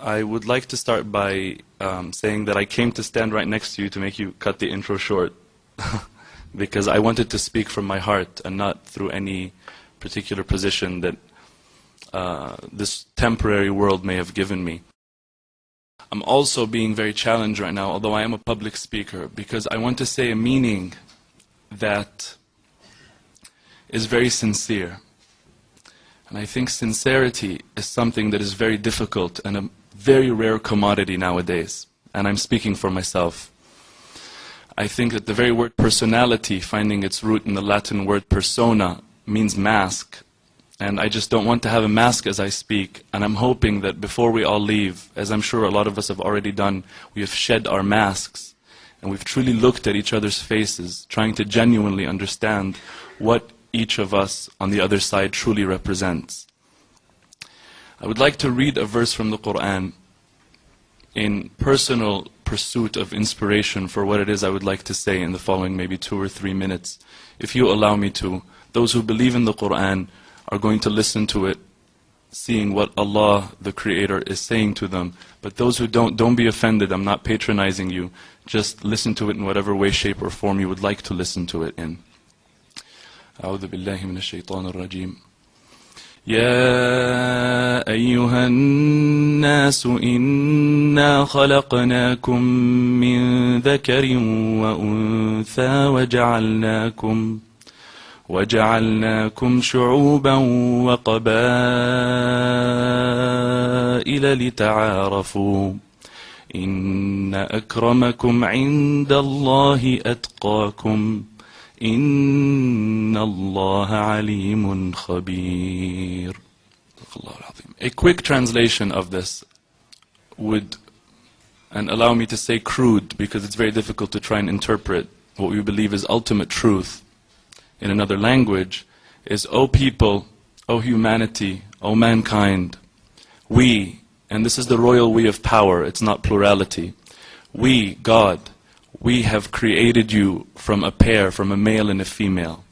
I would like to start by saying that I came to stand right next to you to make you cut the intro short because I wanted to speak from my heart and not through any particular position that this temporary world may have given me. I'm also being very challenged right now, although I am a public speaker, because I want to say a meaning that is very sincere. And I think sincerity is something that is very difficult and a very rare commodity nowadays. And I'm speaking for myself. I think that the very word personality, finding its root in the Latin word persona, means mask. And I just don't want to have a mask as I speak. And I'm hoping that before we all leave, as I'm sure a lot of us have already done, we have shed our masks. And we've truly looked at each other's faces, trying to genuinely understand what each of us on the other side truly represents. I would like to read a verse from the Quran in personal pursuit of inspiration for what it is I would like to say in the following maybe 2 or 3 minutes. If you allow me to, those who believe in the Quran are going to listen to it, seeing what Allah, the Creator, is saying to them. But those who don't be offended. I'm not patronizing you. Just listen to it in whatever way, shape, or form you would like to listen to it in. أعوذ بالله من الشيطان الرجيم. يا أيها الناس إنا خلقناكم من ذكر وأنثى وجعلناكم شعوبا وقبائل لتعارفوا إن أكرمكم عند الله أتقاكم إن الله عليم خبير. A quick translation of this would, and allow me to say crude, because it's very difficult to try and interpret what we believe is ultimate truth in another language, is, O people, O humanity, O mankind, we, and this is the royal we of power, it's not plurality, we, God, we have created you from a pair, from a male and a female.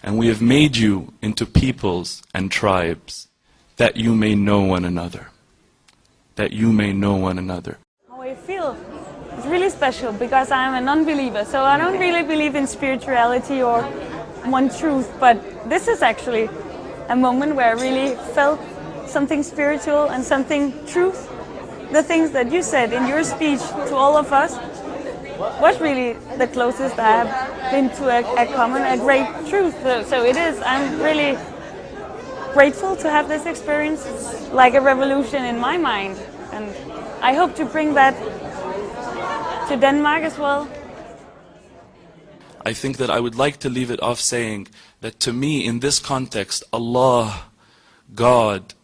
And we have made you into peoples and tribes, that you may know one another. That you may know one another. How I feel is really special because I'm a non-believer. So I don't really believe in spirituality or one truth. But this is actually a moment where I really felt something spiritual and something truth. The things that you said in your speech to all of us was really the closest I have been to a great truth. So it is, I'm really grateful to have this experience. It's like a revolution in my mind. And I hope to bring that to Denmark as well. I think that I would like to leave it off saying that to me, in this context, Allah, God,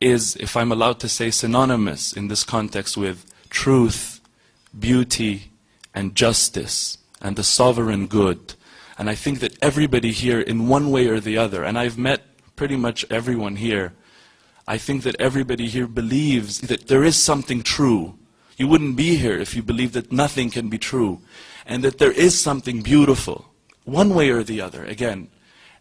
is, if I'm allowed to say, synonymous in this context with truth, beauty, and justice, and the sovereign good. And I think that everybody here, in one way or the other, and I've met pretty much everyone here, I think that everybody here believes that there is something true. You wouldn't be here if you believed that nothing can be true, and that there is something beautiful, one way or the other, again,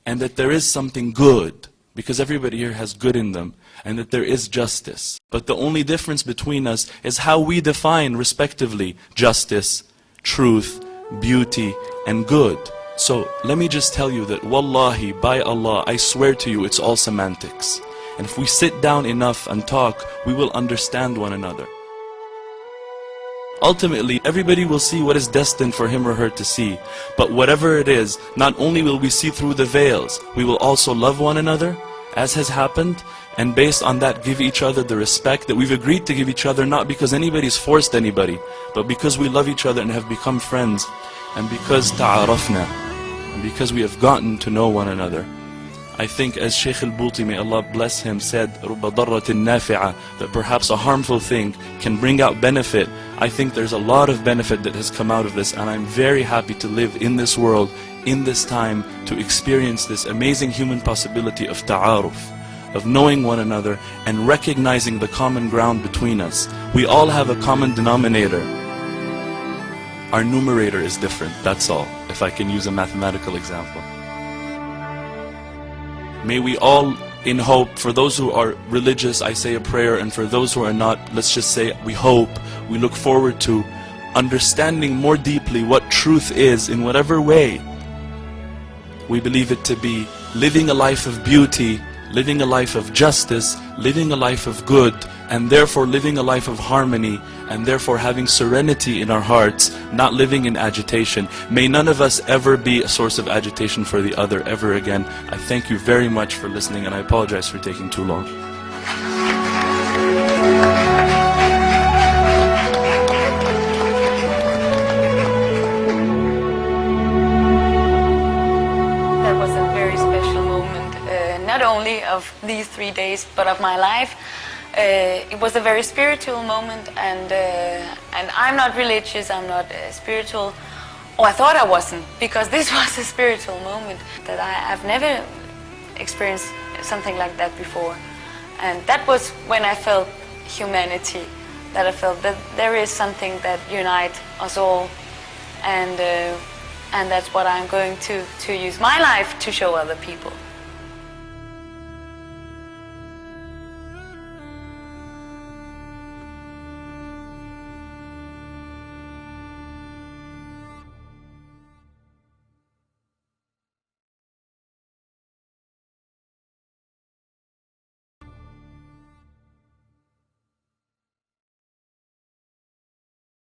and that there is something good, because everybody here has good in them, and that there is justice. But the only difference between us is how we define, respectively, justice, truth, beauty, and good. So let me just tell you that wallahi, by Allah, I swear to you, it's all semantics. And if we sit down enough and talk, we will understand one another. Ultimately, everybody will see what is destined for him or her to see. But whatever it is, not only will we see through the veils, we will also love one another, as has happened, and based on that give each other the respect that we've agreed to give each other, not because anybody's forced anybody, but because we love each other and have become friends, and because ta'arafna, and because we have gotten to know one another. I think, as Shaykh al-Buti, may Allah bless him, said, رُبَّ ضَرَّةٍ نَافِعَةٍ, that perhaps a harmful thing can bring out benefit. I think there's a lot of benefit that has come out of this, and I'm very happy to live in this world, in this time, to experience this amazing human possibility of ta'aruf, of knowing one another and recognizing the common ground between us. We all have a common denominator. Our numerator is different, that's all, if I can use a mathematical example. May we all in hope. For those who are religious, I say a prayer, and for those who are not, let's just say we hope, we look forward to understanding more deeply what truth is in whatever way. We believe it to be living a life of beauty, living a life of justice, living a life of good, and therefore living a life of harmony, and therefore having serenity in our hearts, not living in agitation. May none of us ever be a source of agitation for the other ever again. I thank you very much for listening, and I apologize for taking too long. That was a very special moment, not only of these 3 days, but of my life. It was a very spiritual moment, and I'm not religious, I'm not spiritual, or I thought I wasn't, because this was a spiritual moment that I've never experienced something like that before. And that was when I felt humanity, that I felt that there is something that unites us all, and that's what I'm going to use my life to show other people.